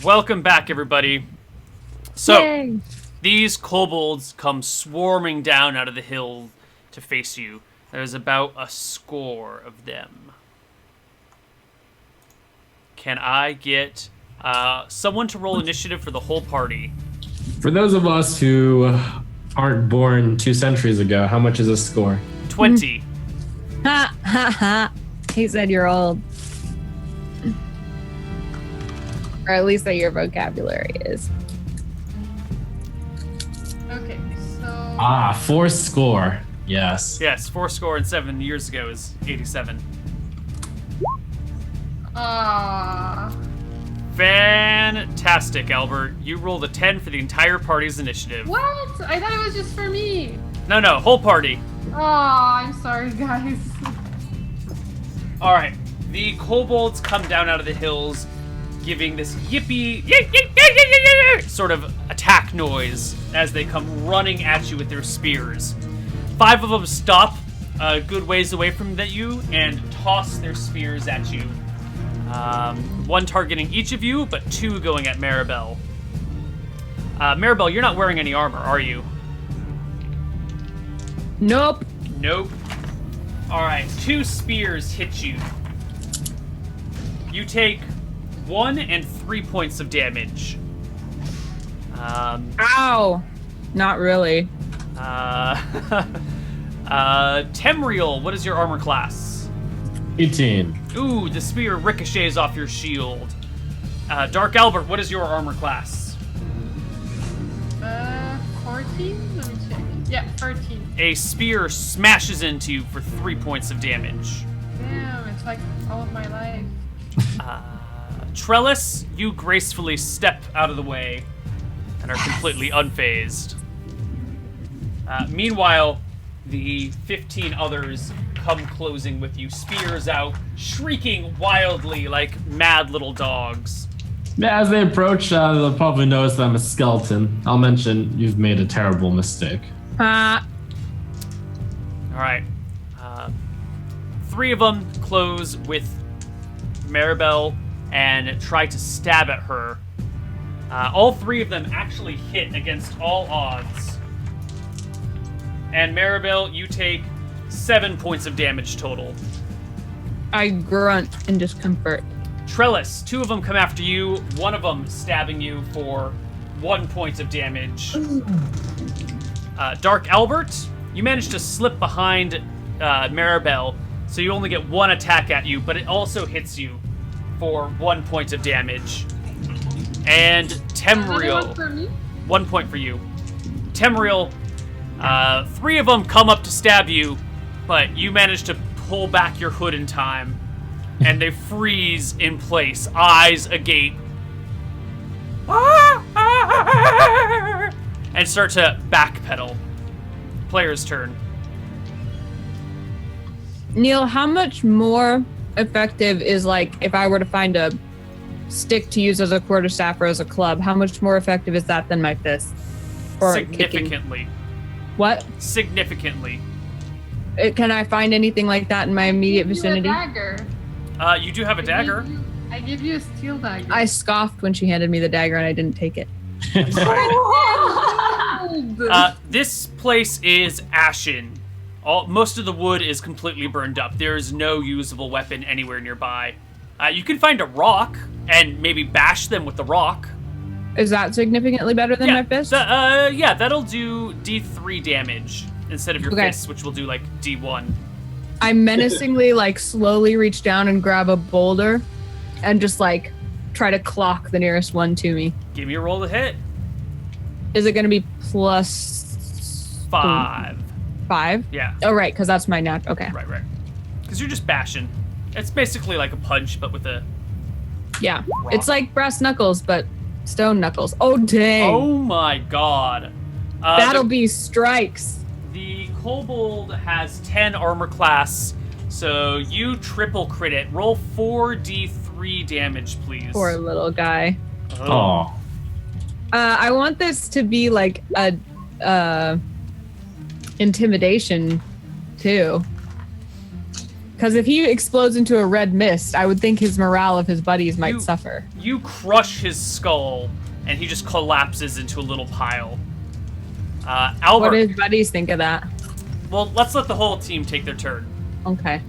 Welcome back, everybody. So, Yay. these kobolds come swarming down out of the hill to face you. There's about a score of them. Can I get someone to roll initiative for the whole party? For those of us who aren't born 2 centuries ago, how much is a score? 20. Ha ha ha. He said you're old. Or at least that your vocabulary is. Okay, so 4 score. Yes. Yes, 4 score and 7 years ago is 87. Fantastic, Albert. You rolled a 10 for the entire party's initiative. what? I thought it was just for me. No, whole party. I'm sorry, guys. All right, the kobolds come down out of the hills, giving this yippee sort of attack noise as they come running at you with their spears. 5 of them stop a good ways away from you and toss their spears at you. 1 targeting each of you, but 2 going at Maribel. Maribel, you're not wearing any armor, are you? Nope. Nope. All right, 2 spears hit you. You take 1 and 3 points of damage. Ow. Not really. Temriel, what is your armor class? 18. Ooh, the spear ricochets off your shield. Dark Albert, what is your armor class? 14? Let me check. Yeah, 13. A spear smashes into you for 3 points of damage. Damn, it's like all of my life. Trellis, you gracefully step out of the way and are completely unfazed. Meanwhile, the 15 others come closing with you, spears out, shrieking wildly like mad little dogs. As they approach, they'll probably notice that I'm a skeleton. I'll mention you've made a terrible mistake. Ha. All right. 3 of them close with Maribel and try to stab at her. All 3 of them actually hit against all odds. And Maribel, you take 7 points of damage total. I grunt in discomfort. Trellis, 2 of them come after you, 1 of them stabbing you for 1 point of damage. Dark Albert, you managed to slip behind Maribel, so you only get 1 attack at you, but it also hits you for 1 point of damage. And Another one Temriel, for me? 1 point for you. Temriel, 3 of them come up to stab you, but you manage to pull back your hood in time, and they freeze in place, eyes agape, and start to backpedal. Player's turn. Neil, how much more effective is, like, if I were to find a stick to use as a quarterstaff or as a club, how much more effective is that than my fist? Or Significantly. kicking? What? Significantly. Can I find anything like that in my immediate I give vicinity? you a dagger. You do have a dagger. I give you a steel dagger. I scoffed when she handed me the dagger and I didn't take it. This place is ashen. Most of the wood is completely burned up. There is no usable weapon anywhere nearby. You can find a rock and maybe bash them with the rock. Is that significantly better than my fist? Yeah, that'll do D3 damage instead of your Okay. fists, which will do like D1. I menacingly, like, slowly reach down and grab a boulder and just, like, try to clock the nearest one to me. Give me a roll to hit. Is it going to be plus 5. 5? Yeah. Oh, right, because that's my nat. Okay. Right. Because you're just bashing. It's basically like a punch, but with a... Yeah. Rock. It's like brass knuckles, but stone knuckles. Oh, dang. Oh my god. That'll be strikes. The kobold has 10 armor class, so you triple crit it. Roll 4d3 damage, please. Poor little guy. Oh. I want this to be like a intimidation too, Because if he explodes into a red mist, I would think his morale of his buddies might You- suffer. You crush his skull, and he just collapses into a little pile. Albert. What do his buddies think of that? Well, let's let the whole team take their turn. Okay.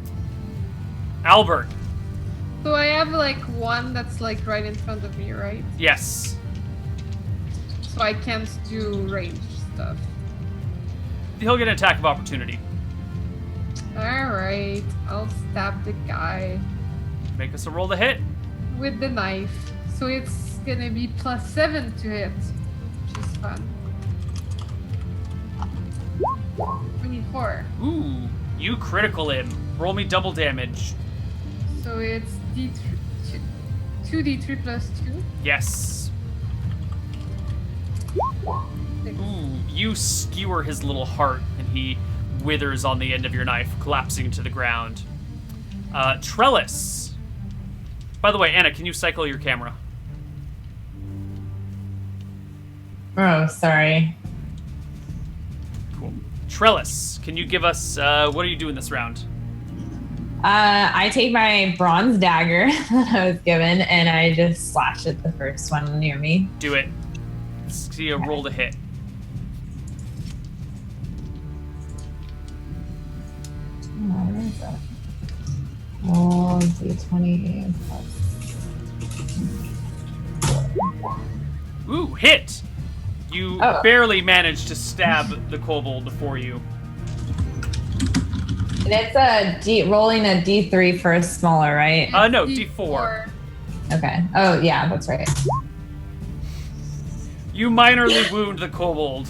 Albert. So I have like one that's like right in front of me, right? Yes. So I can't do range stuff. He'll get an attack of opportunity. Alright, I'll stab the guy Make us a roll to hit. with the knife. So it's gonna be +7 to hit, which is fun. 24. Ooh, you critical him. Roll me double damage. So it's 2d3 plus 2. Yes. 6. Ooh, you skewer his little heart, and he withers on the end of your knife, collapsing to the ground. Trellis. By the way, Anna, can you cycle your camera? Oh, sorry. Cool. Trellis, can you give us, what are you doing this round? I take my bronze dagger that I was given and I just slash at the first one near me. Do it. See a roll to hit. Where is that? Oh, D20 plus. Ooh, hit! You Oh. barely managed to stab the kobold before you. And it's rolling a D3 for a smaller, right? No, D4. Okay. Oh, yeah, that's right. You minorly wound the kobold.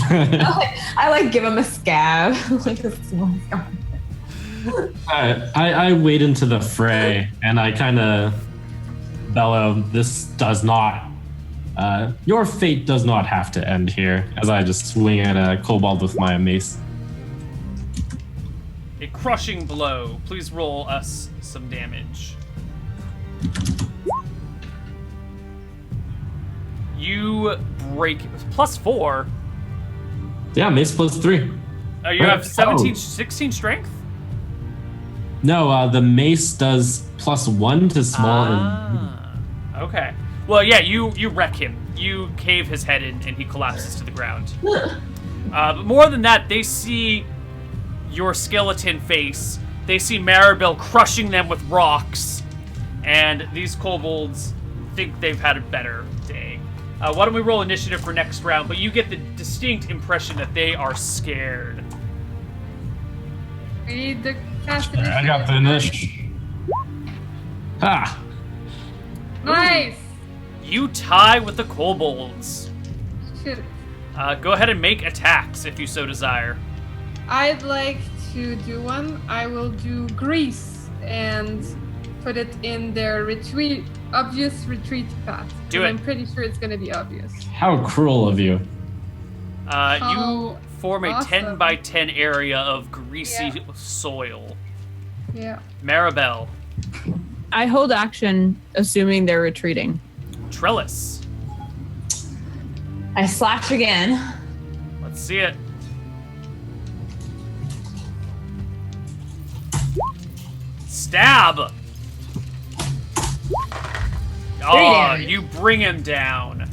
I like give him a scab, like a small scab. I wade into the fray and I kind of bellow, "This does not, your fate does not have to end here," as I just swing at a kobold with my mace. A crushing blow. Please roll us some damage. You break +4. Yeah, mace +3. You have Oh. 16 strength? No, the mace does +1 to small and Okay. Well, yeah, you wreck him. You cave his head in, and he collapses to the ground. But more than that, they see your skeleton face. They see Maribel crushing them with rocks, and these kobolds think they've had a better day. Why don't we roll initiative for next round? But you get the distinct impression that they are scared. We need the cast I got the initiative. Ha! Nice! You tie with the kobolds. Shit. Go ahead and make attacks if you so desire. I'd like to do one. I will do grease and put it in their obvious retreat path. Do And it. I'm pretty sure it's gonna be obvious. How cruel of you. You How form a awesome. 10 by 10 area of greasy Yeah. soil. Yeah. Maribel. I hold action, assuming they're retreating. Trellis. I slash again. Let's see it. Stab! Oh, damage. you bring him down.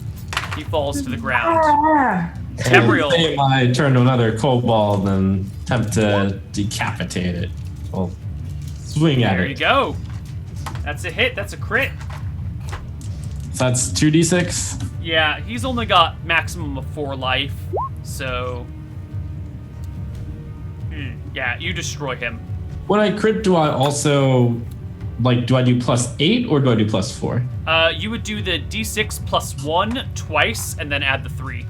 He falls to the ground. Ah. Tembriel. Take my turn to another kobold and attempt to decapitate it. Well, swing at There you it. go. That's a hit. That's a crit. So that's 2d6. Yeah, he's only got maximum of 4 life, so... yeah, you destroy him. When I crit, do I also, like, do I do +8 or do I do +4? You would do the d6 plus 1 twice, and then add the 3.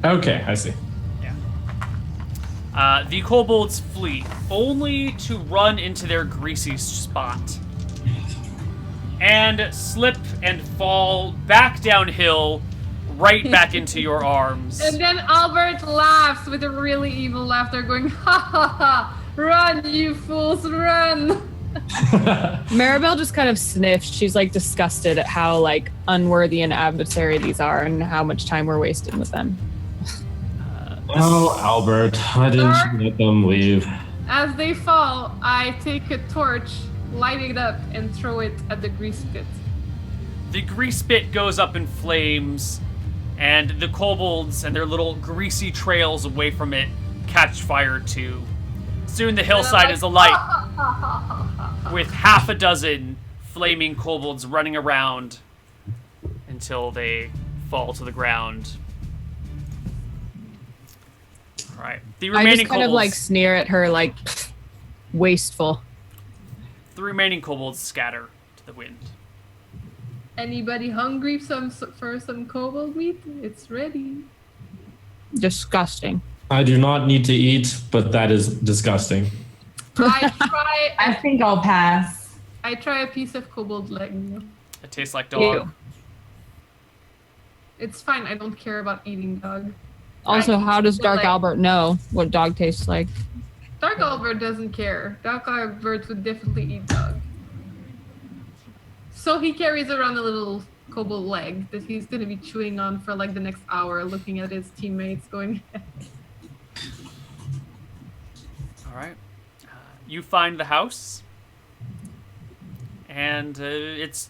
Okay, I see. Yeah. The kobolds flee, only to run into their greasy spot. And slip and fall back downhill, right back into your arms. And then Albert laughs with a really evil laughter, going, "Ha ha ha! Run, you fools, run!" Maribel just kind of sniffs. She's like disgusted at how like unworthy an adversary these are and how much time we're wasting with them. Oh, Albert, why didn't you let them leave? As they fall, I take a torch, light it up, and throw it at the grease pit. The grease pit goes up in flames, and the kobolds and their little greasy trails away from it catch fire too. Soon the hillside is alight with half a dozen flaming kobolds running around until they fall to the ground. All right. The I remaining just kind of kobolds, like sneer at her, like, wasteful. the remaining kobolds scatter to the wind. Anybody hungry for some kobold meat? It's ready. Disgusting. I do not need to eat, but that is disgusting. I think I'll pass. I try a piece of kobold leg. It tastes like dog. Ew. It's fine. I don't care about eating dog. Also, how does Dark like- Albert know what dog tastes like? Dark Albert doesn't care. Dark Albert would definitely eat dog. So he carries around a little kobold leg that he's gonna be chewing on for like the next hour, looking at his teammates going. All right. You find the house, and it's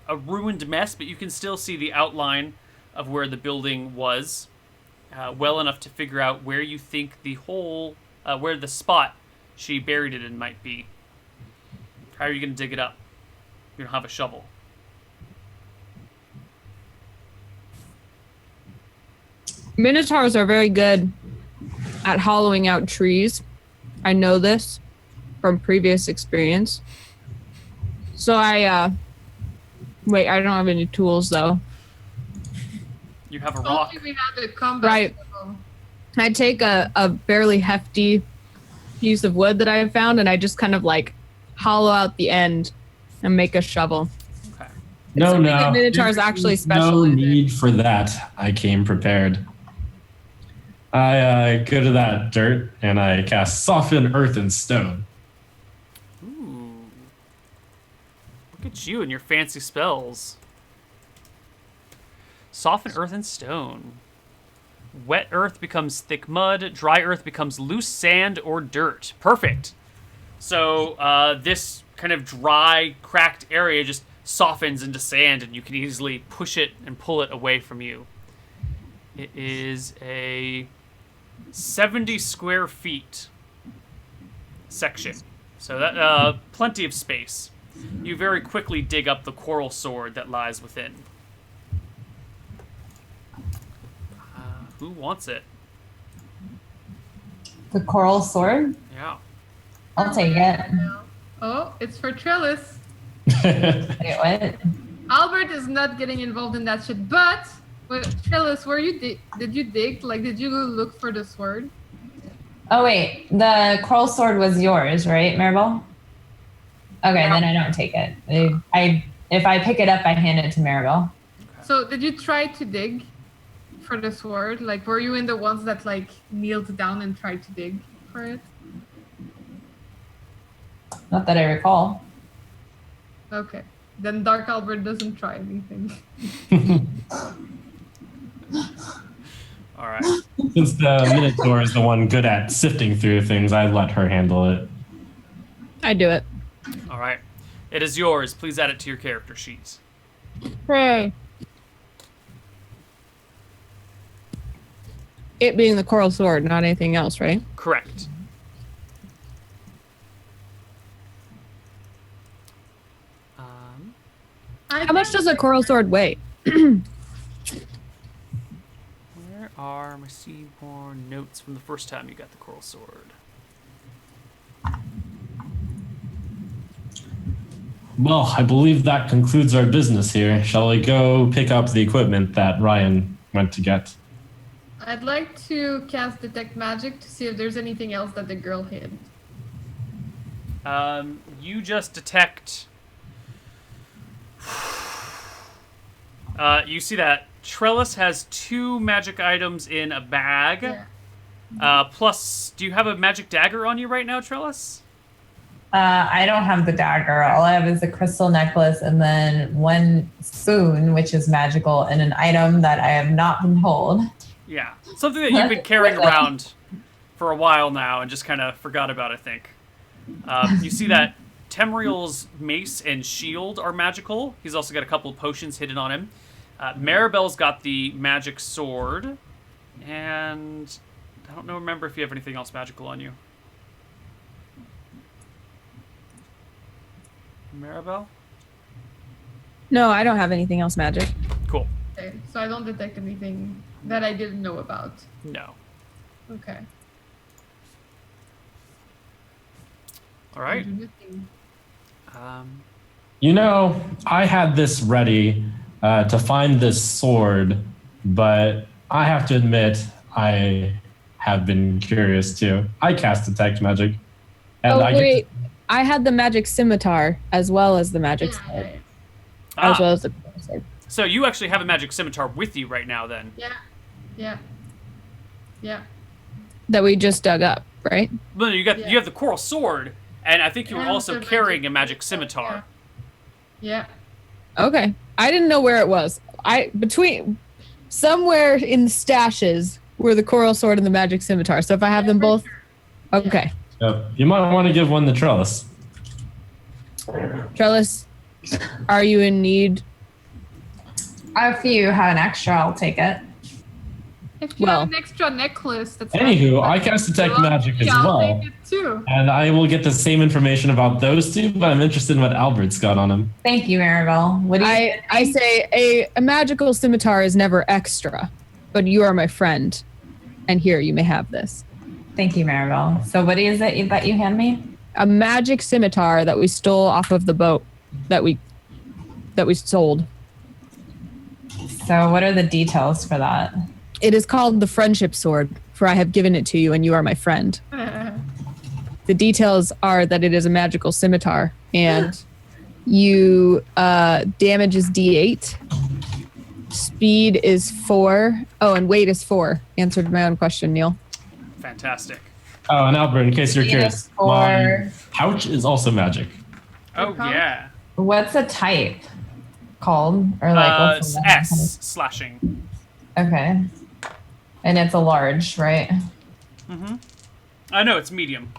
a ruined mess, but you can still see the outline of where the building was, well enough to figure out where you think the hole, where the spot she buried it in might be. How are you going to dig it up? You don't have a shovel. Minotaurs are very good at hollowing out trees. I know this from previous experience. So wait, I don't have any tools though. You have a rock. Only we had a combat. Right. level. I take a fairly hefty piece of wood that I have found and I just kind of like hollow out the end and make a shovel. Okay. No, something no. that Minotaurs There's actually special No in. need for that. I came prepared. I go to that dirt and I cast Soften Earth and Stone. Ooh. Look at you and your fancy spells. Soften earth and stone. Wet earth becomes thick mud. Dry earth becomes loose sand or dirt. Perfect. So this kind of dry, cracked area just softens into sand, and you can easily push it and pull it away from you. It is a 70 square feet section. So that plenty of space. You very quickly dig up the coral sword that lies within. Who wants it? The coral sword? Yeah. I'll take it. Oh, it's for Trellis. Wait, what? Albert is not getting involved in that shit, but Trellis, where you did you dig? Like, did you look for the sword? Oh, wait. The coral sword was yours, right, Maribel? Okay, then I don't take it. If I pick it up, I hand it to Maribel. So, did you try to dig for the sword? Like, were you in the ones that like kneeled down and tried to dig for it? Not that I recall. Okay, then Dark Albert doesn't try anything. All right. Since the Minotaur is the one good at sifting through things, I let her handle it. I do it. All right. It is yours. Please add it to your character sheet. Hooray. It being the coral sword, not anything else, right? Correct. How much does a coral sword weigh? Where are my Seaborn notes from the first time you got the coral sword? Well, I believe that concludes our business here. Shall we go pick up the equipment that Ryan went to get? I'd like to cast Detect Magic to see if there's anything else that the girl hid. You just detect... you see that Trellis has 2 magic items in a bag. Yeah. Plus, do you have a magic dagger on you right now, Trellis? I don't have the dagger. All I have is a crystal necklace and then 1 spoon, which is magical, and an item that I have not been told. Yeah. Something that you've been carrying around for a while now and just kind of forgot about, I think. You see that Temriel's mace and shield are magical. He's also got a couple of potions hidden on him. Maribel's got the magic sword, and I don't remember if you have anything else magical on you. Maribel? No, I don't have anything else magic. Cool. Okay, so I don't detect anything that I didn't know about. No. Okay. All right. Nothing. You know, I had this ready to find this sword, but I have to admit, I have been curious too. I cast detect magic. And Wait. I had the magic scimitar as well as the magic sword. As well as the sword. So you actually have a magic scimitar with you right now, then? Yeah. That we just dug up, right? No, you have the coral sword, and I think you were And also the carrying a magic scimitar. Yeah. Okay. I didn't know where it was. Between somewhere in the stashes were the coral sword and the magic scimitar. So if I have them both, okay. You might want to give one to Trellis. Trellis, are you in need? If you have an extra, I'll take it. If you have an extra necklace, that's Anywho, I cast detect magic as I'll well. take it too. And I will get the same information about those two, but I'm interested in what Albert's got on him. Thank you, Maribel. What do you I say a magical scimitar is never extra, but you are my friend, and here you may have this. Thank you, Maribel. So what is it that you hand me? A magic scimitar that we stole off of the boat that we sold. So what are the details for that? It is called the friendship sword, for I have given it to you and you are my friend. The details are that it is a magical scimitar and you damage is D8. Speed is 4. Oh, and weight is 4. Answered my own question, Neil. Fantastic. Oh, and Albert, in case you're curious, my pouch is also magic. Oh, yeah. What's a type called? Or like what's the S, slashing. Okay. And it's a large, right? Mm-hmm. I know, it's medium.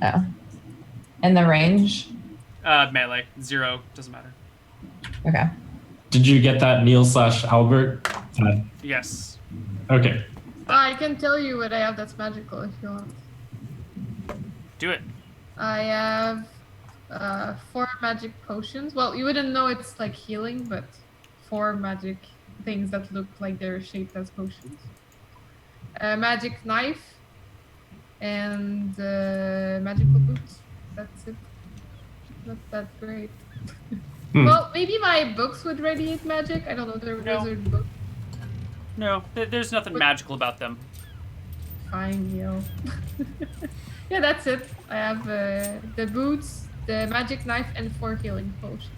Oh. And the range? Melee. 0. Doesn't matter. Okay. Did you get that, Neil/Albert? Yes. Okay. I can tell you what I have that's magical if you want. Do it. I have 4 magic potions. Well, you wouldn't know it's like healing, but 4 magic things that look like they're shaped as potions. A magic knife and magical boots. That's it. Not that great. Well, maybe my books would radiate magic. I don't know. They're wizard books. No, there's nothing magical about them. Fine, yo. Yeah, that's it. I have the boots, the magic knife, and 4 healing potions.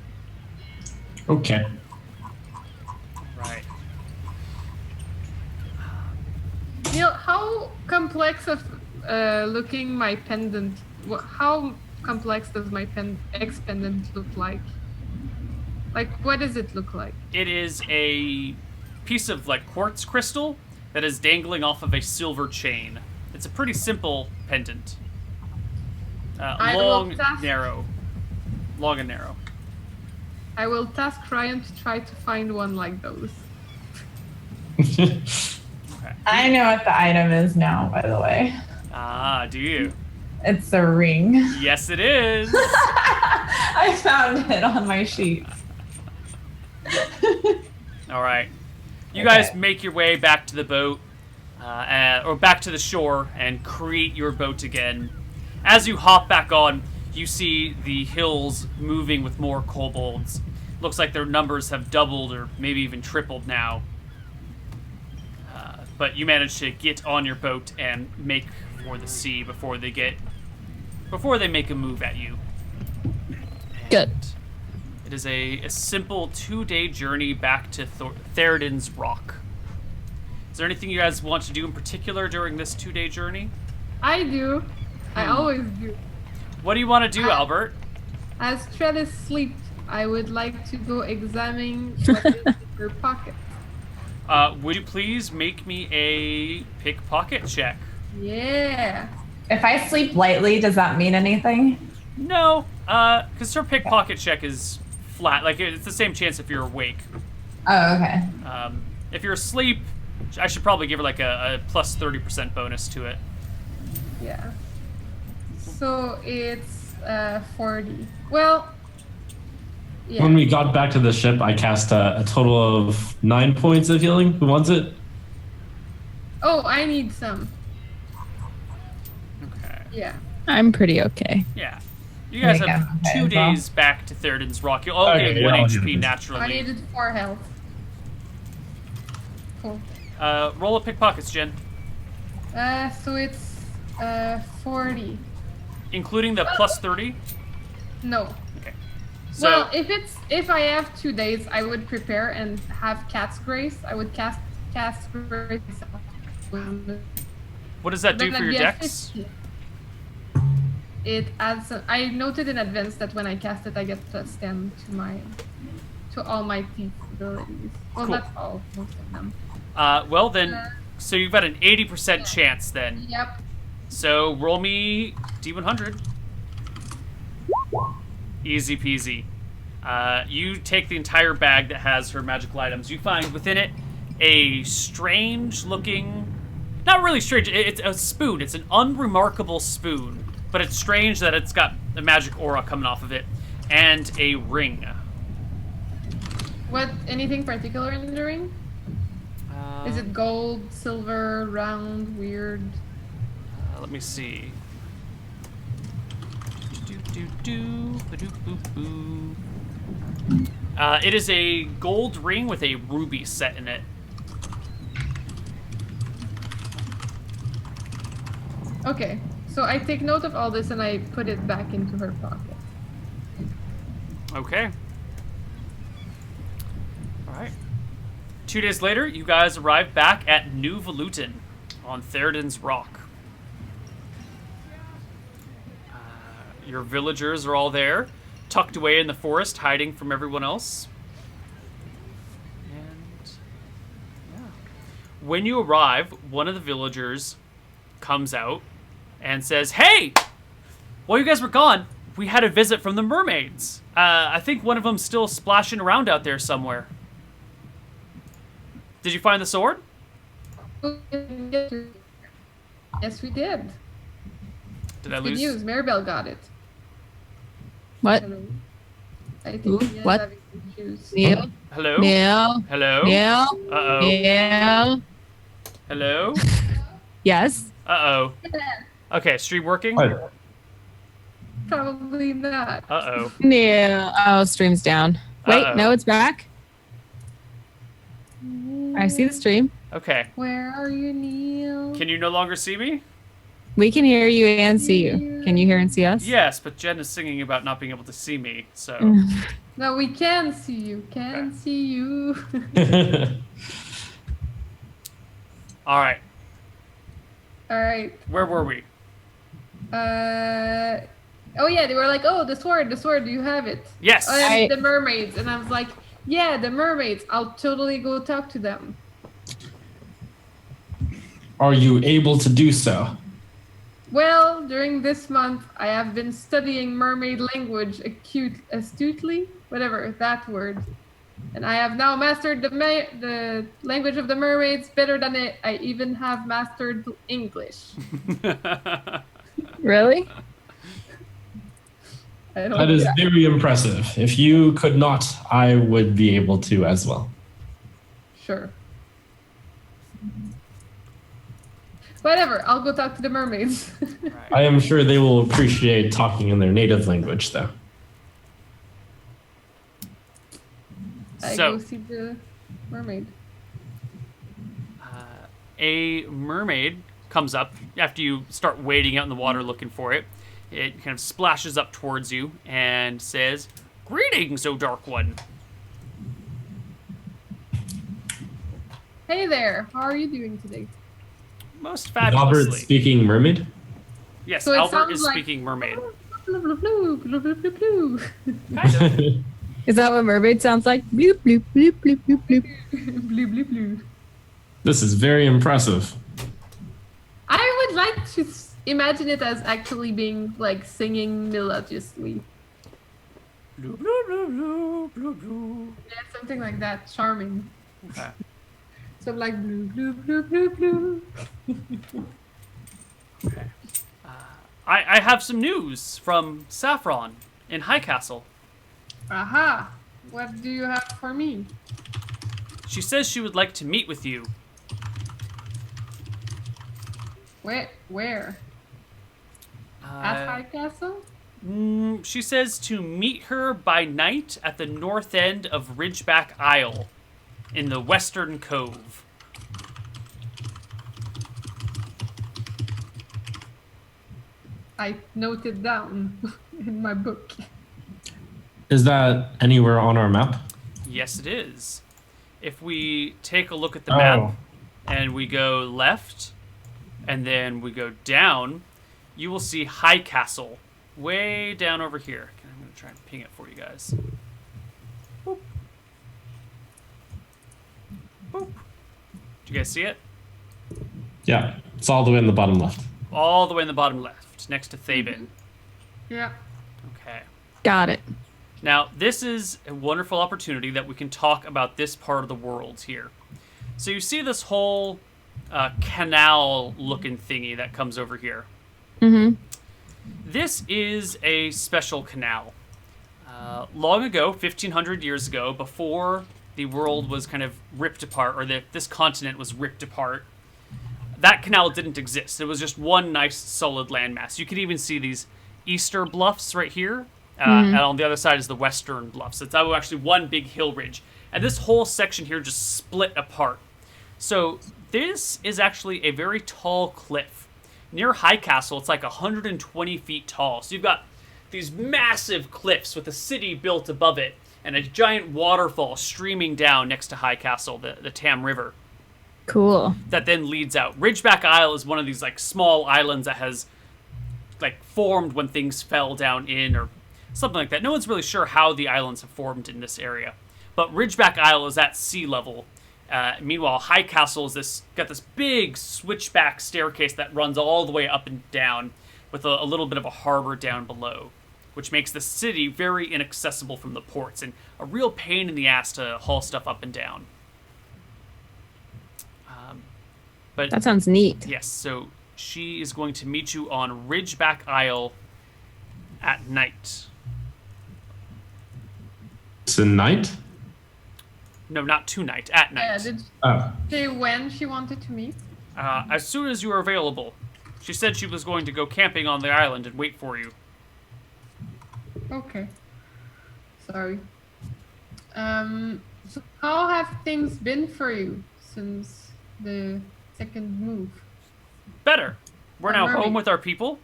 Okay. Right. Neil, how complex of looking my pendant? How complex does my X pendant look like? Like, what does it look like? It is a piece of like quartz crystal that is dangling off of a silver chain. It's a pretty simple pendant. Long and narrow. I will task Ryan to try to find one like those. Okay. I know what the item is now, by the way. Ah, do you? It's a ring. Yes, it is. I found it on my sheet. All right. You guys make your way back to the boat, or back to the shore, and create your boat again. As you hop back on, you see the hills moving with more kobolds. Looks like their numbers have doubled or maybe even tripled now. But you manage to get on your boat and make for the sea before they make a move at you. Good. It is a simple 2-day journey back to Theridin's Rock. Is there anything you guys want to do in particular during this 2-day journey? I do. I always do. What do you want to do, Albert? As Trellis sleeps, I would like to go examine what is in her pocket. Would you please make me a pickpocket check? Yeah. If I sleep lightly, does that mean anything? No, because her pickpocket check is flat. Like, it's the same chance if you're awake. Oh, okay. If you're asleep, I should probably give her like a plus 30% bonus to it. Yeah. So it's 40. Well, yeah. When we got back to the ship, I cast a total of 9 points of healing. Who wants it? Oh, I need some. Okay. Yeah. I'm pretty okay. Yeah. You guys There you have go. 2 Okay, well. days back to Theoden's Rock. You'll all Okay, gain yeah, 1 I'll do HP this. naturally. I needed 4 health. Cool. Roll a pickpockets, Jen. So it's 40. Including the plus 30? No. Okay. So, Well, if I have 2 days, I would prepare and have Cat's Grace. I would cast Grace. what does that do Then for I'd your be at dex? 50. It adds. I noted in advance that when I cast it, I get plus 10 to all my thief abilities. Well, Cool. that's all, most of them. Well then, so you've got an 80% chance then. Yep. So roll me D100. Easy peasy. You take the entire bag that has her magical items. You find within it a strange looking, not really strange, it's a spoon. It's an unremarkable spoon, but it's strange that it's got a magic aura coming off of it, and a ring. What? Anything particular in the ring? Is it gold, silver, round, weird? Let me see. It is a gold ring with a ruby set in it. Okay, so I take note of all this and I put it back into her pocket. Okay. All right. 2 days later, you guys arrive back at New Volutin on Theoden's Rock. Your villagers are all there, tucked away in the forest, hiding from everyone else. And yeah. When you arrive, one of the villagers comes out and says, "Hey! While you guys were gone, we had a visit from the mermaids. I think one of them's still splashing around out there somewhere. Did you find the sword?" Yes, we did. Did I Good lose? news, Maribel got it. What? Hello. I think Ooh, he is what? having issues. Neil? Hello? Neil? Hello? Neil? Uh-oh. Neil? Hello? Yes? Uh-oh. Okay, stream working? What? Probably not. Uh-oh. Neil. Oh, stream's down. Wait, Uh-oh. no, it's back. I see the stream. Okay. Where are you, Neil? Can you no longer see me? We can hear you and see you. Can you hear and see us? Yes, but Jen is singing about not being able to see me, so... No, we can see you. Can see you. Alright, All right. where were we? Oh yeah, they were like, "Oh, the sword, do you have it?" Yes! Oh, and the mermaids, and I was like, "Yeah, the mermaids. I'll totally go talk to them." Are you able to do so? Well, during this month, I have been studying mermaid language astutely, whatever that word, and I have now mastered the language of the mermaids better than I even have mastered English. Really? I don't That is very impressive. If you could not, I would be able to as well. Sure. Whatever, I'll go talk to the mermaids. I am sure they will appreciate talking in their native language, though. I So- go see the mermaid. A mermaid comes up after you start wading out in the water looking for it. It kind of splashes up towards you and says, "Greetings, O Dark One." Hey there, how are you doing today? Most Albert fabulously. speaking mermaid? Yes, So it Albert sounds is like- speaking mermaid. Blue, blue, blue, blue, blue, blue, blue. Kind of. Is that what mermaid sounds like? Bloop, bloop, bloop, bloop, bloop, bloop. Blue, blue, blue. This is very impressive. I I'd like to imagine it as actually being like singing melodiously. Blue, blue, blue, blue, blue, blue. Yeah, something like that. Charming. Okay. So like blue, blue, blue, blue, blue. Okay. I have some news from Saffron in High Castle. Aha! What do you have for me? She says she would like to meet with you. Where? At High Castle? She says to meet her by night at the north end of Ridgeback Isle in the Western Cove. I noted down in my book. Is that anywhere on our map? Yes, it is. If we take a look at the map and we go left and then we go down, you will see High Castle way down over here. I'm going to try and ping it for you guys. Boop. Boop. Did you guys see it? Yeah, it's all the way in the bottom left. All the way in the bottom left, next to Thabin. Yeah. Okay. Got it. Now, this is a wonderful opportunity that we can talk about this part of the world here. So you see this whole canal-looking thingy that comes over here. Mm-hmm. This is a special canal. Long ago, 1,500 years ago, before the world was kind of ripped apart, or this continent was ripped apart, that canal didn't exist. It was just one nice, solid landmass. You can even see these Easter Bluffs right here. And on the other side is the Western Bluffs. It's actually one big hill ridge. And this whole section here just split apart. So this is actually a very tall cliff. Near High Castle, it's like 120 feet tall. So you've got these massive cliffs with a city built above it and a giant waterfall streaming down next to High Castle, the Tam River. Cool. That then leads out. Ridgeback Isle is one of these like small islands that has like formed when things fell down in or something like that. No one's really sure how the islands have formed in this area. But Ridgeback Isle is at sea level. Meanwhile, High Castle is got this big switchback staircase that runs all the way up and down with a little bit of a harbor down below, which makes the city very inaccessible from the ports and a real pain in the ass to haul stuff up and down. But That sounds neat. yes, so she is going to meet you on Ridgeback Isle at night. Tonight? No, not tonight, at night. Yeah, did Oh. she say when she wanted to meet? As soon as you are available. She said she was going to go camping on the island and wait for you. Okay. Sorry. So how have things been for you since the second move? Better. We're now Mermaid. home with our people.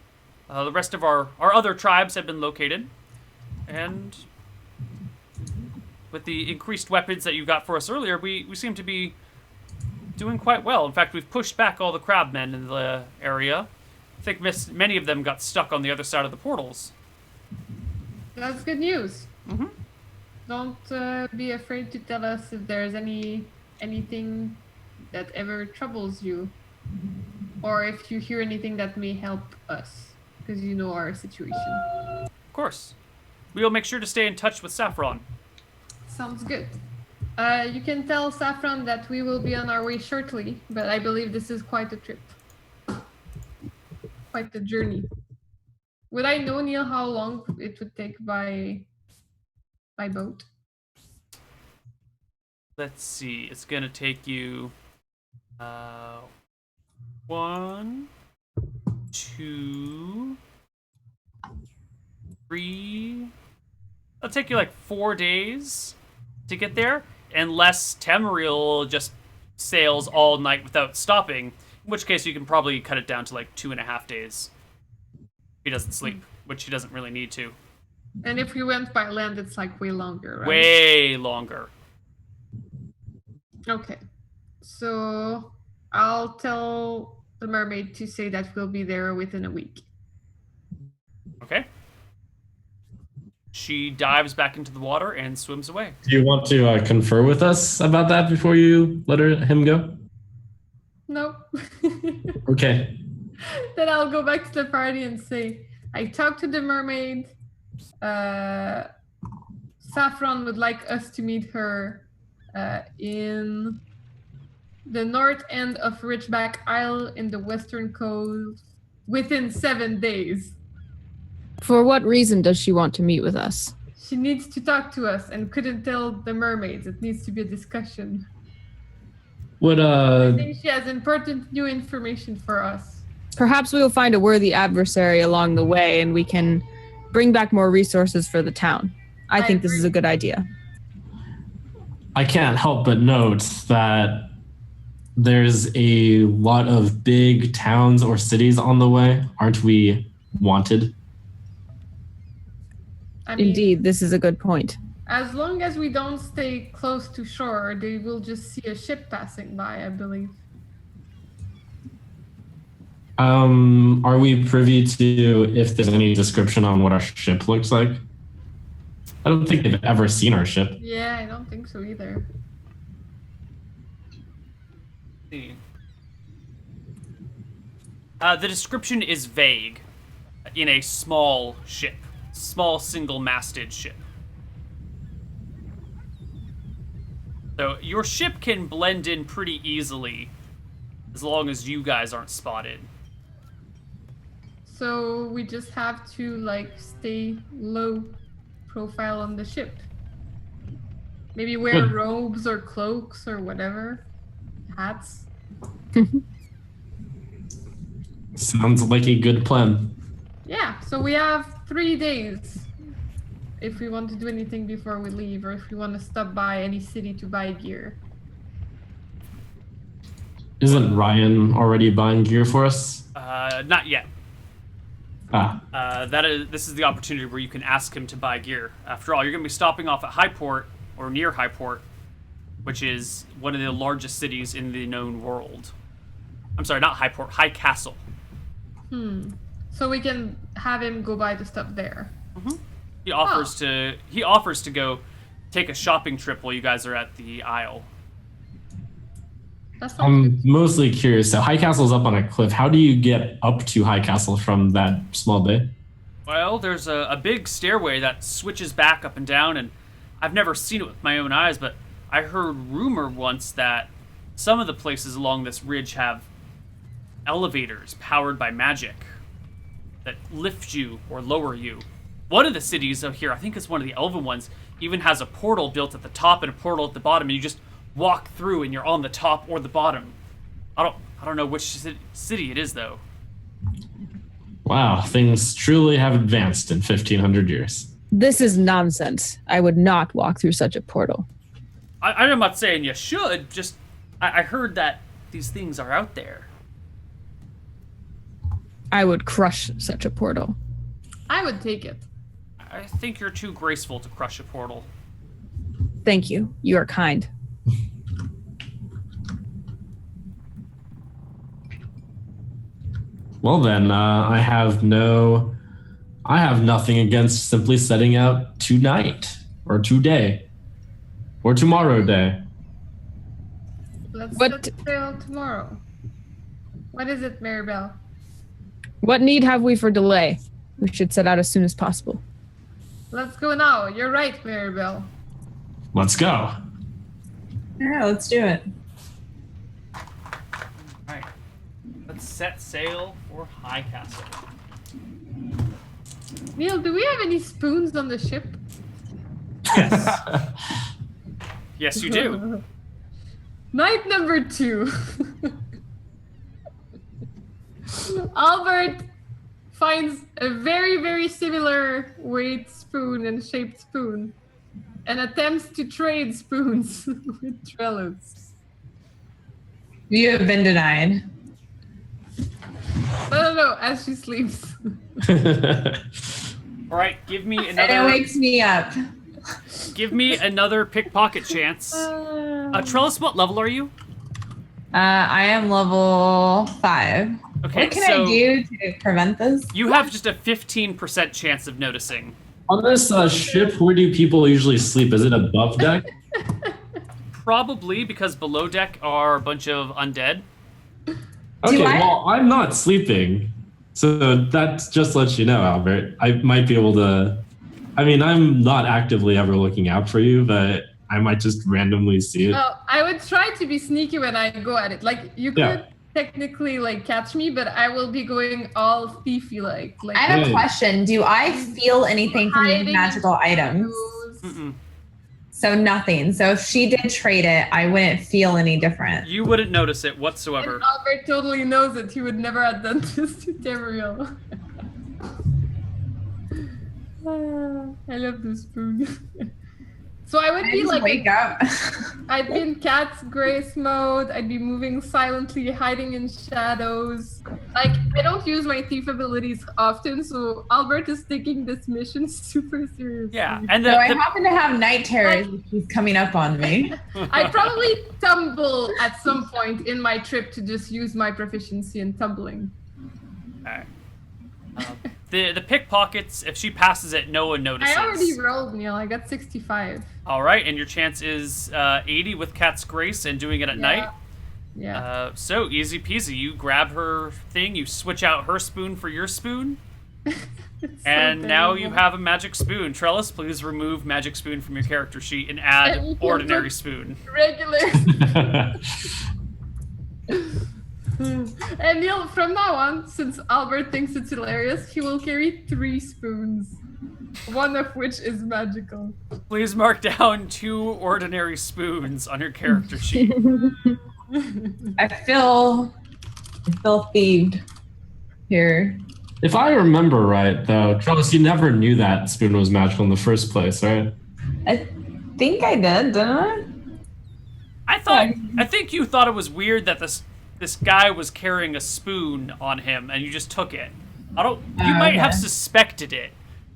The rest of our other tribes have been located. And with the increased weapons that you got for us earlier, we seem to be doing quite well. In fact, we've pushed back all the crabmen in the area. I think many of them got stuck on the other side of the portals. That's good news. Mm-hmm. Don't be afraid to tell us if there's anything that ever troubles you, or if you hear anything that may help us, because you know our situation. Of course. We will make sure to stay in touch with Saffron. Sounds good. You can tell Saffron that we will be on our way shortly, but I believe this is quite a trip. Quite a journey. Would I know, Neil, how long it would take by boat? Let's see. It's going to take you 1, 2, 3. It'll take you like 4 days to get there, unless Tamriel just sails all night without stopping, in which case you can probably cut it down to like 2.5 days. He doesn't sleep, which he doesn't really need to. And if we went by land, it's like way longer, right? Way longer. Okay. So I'll tell the mermaid to say that we'll be there within a week. Okay. She dives back into the water and swims away. Do you want to confer with us about that before you let him go? No. Okay. Then I'll go back to the party and say, I talked to the mermaid. Saffron would like us to meet her in the north end of Ridgeback Isle in the western coast within 7 days. For what reason does she want to meet with us? She needs to talk to us and couldn't tell the mermaids. It needs to be a discussion. I think she has important new information for us. Perhaps we will find a worthy adversary along the way and we can bring back more resources for the town. I think this is a good idea. I can't help but note that there's a lot of big towns or cities on the way. Aren't we wanted? I mean, Indeed, this is a good point. as long as we don't stay close to shore, they will just see a ship passing by, I believe. Are we privy to if there's any description on what our ship looks like? I don't think they've ever seen our ship. Yeah, I don't think so either. See. The description is vague. In a small ship. Small single-masted ship. So your ship can blend in pretty easily as long as you guys aren't spotted. So we just have to like stay low profile on the ship. Maybe wear robes or cloaks or whatever. Hats. Sounds like a good plan. Yeah, so we have 3 days if we want to do anything before we leave, or if we want to stop by any city to buy gear. Isn't Ryan already buying gear for us? Not yet. Ah. This is the opportunity where you can ask him to buy gear. After all, you're going to be stopping off at Highport, or near Highport, which is one of the largest cities in the known world. I'm sorry, not Highport, High Castle. So we can have him go buy the stuff there. Mm-hmm. He offers to go take a shopping trip while you guys are at the Isle. That's I'm mostly curious. So High Castle's up on a cliff. How do you get up to High Castle from that small bay? Well, there's a big stairway that switches back up and down, and I've never seen it with my own eyes, but I heard rumor once that some of the places along this ridge have elevators powered by magic that lift you or lower you. One of the cities out here, I think it's one of the elven ones, even has a portal built at the top and a portal at the bottom, and you just walk through and you're on the top or the bottom. I don't know which city it is though. Wow, things truly have advanced in 1500 years. This is nonsense. I would not walk through such a portal. I'm not saying you should, just I heard that these things are out there. I would crush such a portal. I would take it. I think you're too graceful to crush a portal. Thank you. You are kind. Well then, I have nothing against simply setting out tonight, or today, or tomorrow day. Let's What- set sail tomorrow. What is it, Maribel? What need have we for delay? We should set out as soon as possible. Let's go now. You're right, Maribel. Let's go. Yeah, let's do it. Alright. Let's set sail for High Castle. Neil, do we have any spoons on the ship? Yes. Yes, you do. Night number 2. Albert finds a very, very similar weight spoon and shaped spoon and attempts to trade spoons with Trellis. You have been denied. No, as she sleeps. Alright, give me And it another wakes me up. pickpocket chance. Trellis, what level are you? I am level 5. Okay, What can so I do to prevent this? you have just a 15% chance of noticing. On this ship, where do people usually sleep? Is it above deck? Probably because below deck are a bunch of undead. Okay, I- well, I'm not sleeping. So that just lets you know, Albert. I might be able to. I mean, I'm not actively ever looking out for you, but I might just randomly see it. Well, I would try to be sneaky when I go at it. Like you could Yeah. technically like catch me, but I will be going all thiefy like. I have a Hey. question. Do I feel anything from these hiding magical in items? shadows. Mm-mm. So nothing. So if she did trade it, I wouldn't feel any different. You wouldn't notice it And whatsoever. Albert totally knows it. He would never have done this to Tamriel. I love this spoon. So I would I be just like, wake up. I'd be in cat's grace mode. I'd be moving silently, hiding in shadows. Like I don't use my thief abilities often, so Albert is taking this mission super seriously. Yeah, and So I the happen to have night terrors if she's coming up on me. I'd probably tumble at some point in my trip to just use my proficiency in tumbling. alright. The pickpockets, if she passes it, no one notices. I already rolled, Neil. I got 65. All right, and your chance is 80 with Cat's Grace and doing it at night. Yeah. So easy peasy. You grab her thing, you switch out her spoon for your spoon, It's and so now terrible. you have a magic spoon. Trellis, please remove magic spoon from your character sheet and add And you can ordinary put- spoon. Regular. And Neil, from now on, since Albert thinks it's hilarious, he will carry 3 spoons, one of which is magical. Please mark down 2 ordinary spoons on your character sheet. I feel thieved here. If I remember right, though, Trellis, you never knew that spoon was magical in the first place, right? I think I did, didn't I? I think you thought it was weird that this guy was carrying a spoon on him and you just took it. You might have okay. suspected it,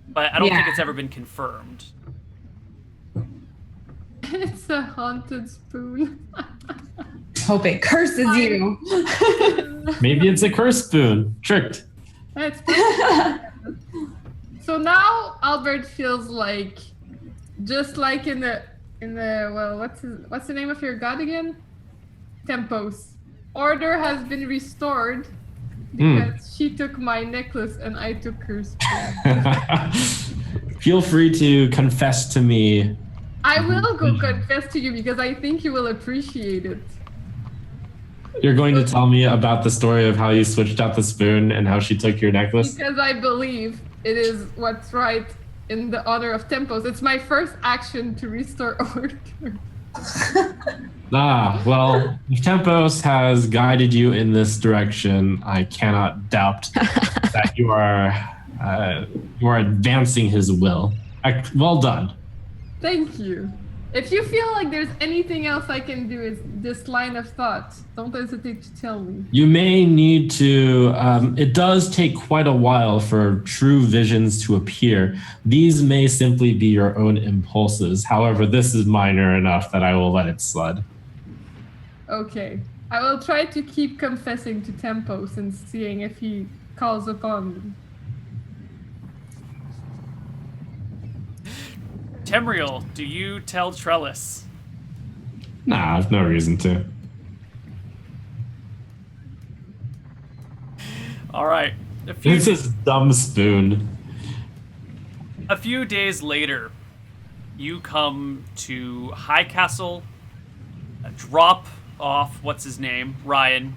but I don't think Yeah. it's ever been confirmed. It's a haunted spoon. Hope it curses you. Maybe it's a curse spoon. Tricked. It's so now Albert feels like, just like in the well, what's the name of your god again? Tempos. Order has been restored because she took my necklace and I took her spoon. Feel free to confess to me. I will go confess to you because I think you will appreciate it. You're going to tell me about the story of how you switched out the spoon and how she took your necklace? Because I believe it is what's right in the honor of Tempos. It's my first action to restore order. Well, if Tempos has guided you in this direction, I cannot doubt that you are advancing his will. Well done. Thank you. If you feel like there's anything else I can do is this line of thought, don't hesitate to tell me. You may need to, it does take quite a while for true visions to appear. These may simply be your own impulses. However, this is minor enough that I will let it slide. Okay. I will try to keep confessing to Tempos and seeing if he calls upon me. Temriel, do you tell Trellis? Nah, I've no reason to. All right. This is dumb spoon. A few days later, you come to High Castle, drop off, what's his name, Ryan,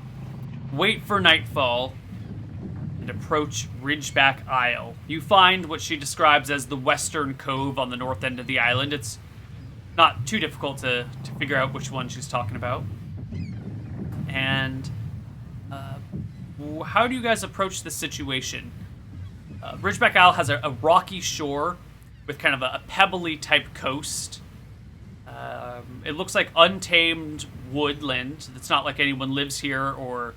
wait for nightfall, and approach Ridgeback Isle. You find what she describes as the western cove on the north end of the island. It's not too difficult to figure out which one she's talking about. And how do you guys approach this situation? Ridgeback Isle has a rocky shore with kind of a pebbly type coast. It looks like untamed woodland. It's not like anyone lives here or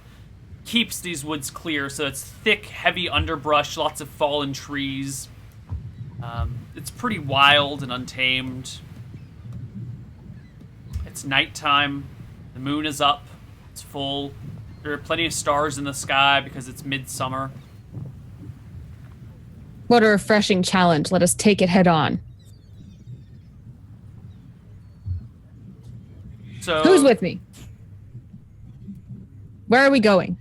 keeps these woods clear, so it's thick, heavy underbrush, lots of fallen trees. It's pretty wild and untamed. It's nighttime. The moon is up. It's full. There are plenty of stars in the sky because it's midsummer. What a refreshing challenge. Let us take it head on. So Who's with me? Where are we going?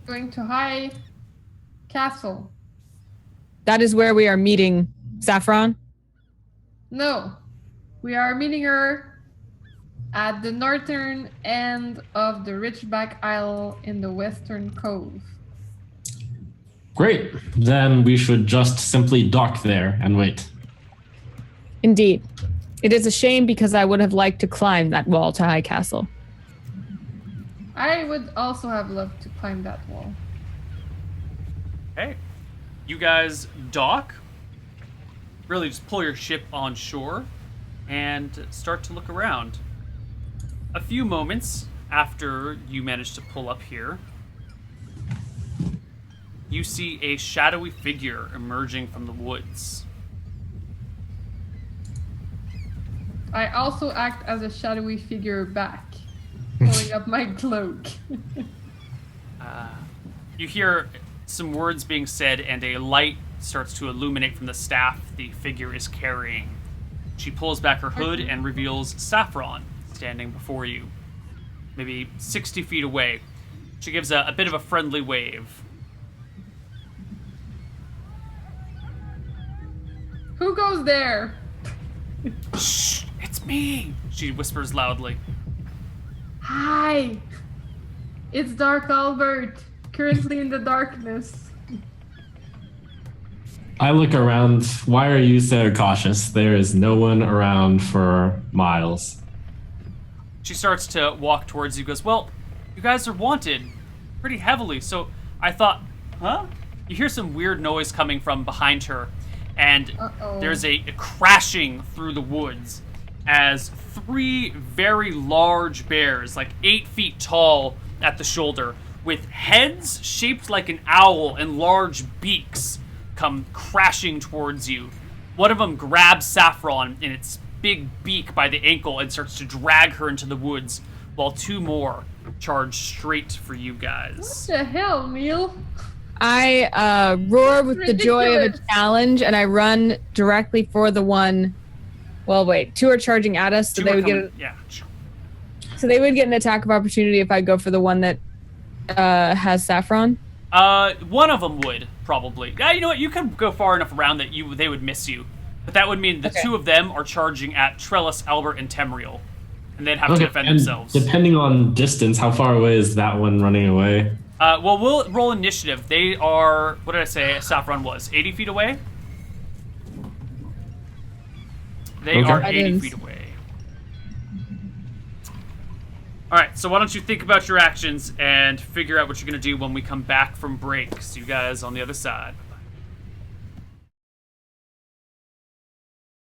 Going to High Castle. That is where we are meeting Saffron. No, we are meeting her at the northern end of the Ridgeback Isle in the Western Cove. Great. Then we should just simply dock there and wait. Indeed. It is a shame because I would have liked to climb that wall to High Castle. I would also have loved to climb that wall. Okay. You guys dock. Really just pull your ship on shore and start to look around. A few moments after you manage to pull up here, you see a shadowy figure emerging from the woods. I also act as a shadowy figure back, pulling up my cloak. You hear some words being said, and a light starts to illuminate from the staff the figure is carrying. She pulls back her hood and reveals Saffron standing before you, maybe 60 feet away. She gives a bit of a friendly wave. Who goes there? Shh, it's me, she whispers loudly. Hi, it's Dark Albert, currently in the darkness. I look around. Why are you so cautious? There is no one around for miles. She starts to walk towards you, goes, well, you guys are wanted pretty heavily, so I thought, huh? You hear some weird noise coming from behind her, and there's a crashing through the woods as 3 very large bears, like 8 feet tall at the shoulder, with heads shaped like an owl and large beaks, come crashing towards you. One of them grabs Saffron in its big beak by the ankle and starts to drag her into the woods, while 2 more charge straight for you guys. What the hell, Neil? I roar with the joy of a challenge, and I run directly for the one. Well, wait, 2 are charging at us, so they would get. So they would get an attack of opportunity if I go for the one that has Saffron. One of them would probably. Yeah, you know what? You can go far enough around that they would miss you, but that would mean the 2 of them are charging at Trellis, Albert, and Temriel, and they'd have to defend themselves. Depending on distance, how far away is that one running away? Well, we'll roll initiative. They are, what did I say Saffron was? 80 feet away? They are 80 feet away. Alright, so why don't you think about your actions and figure out what you're going to do when we come back from break. See you guys on the other side.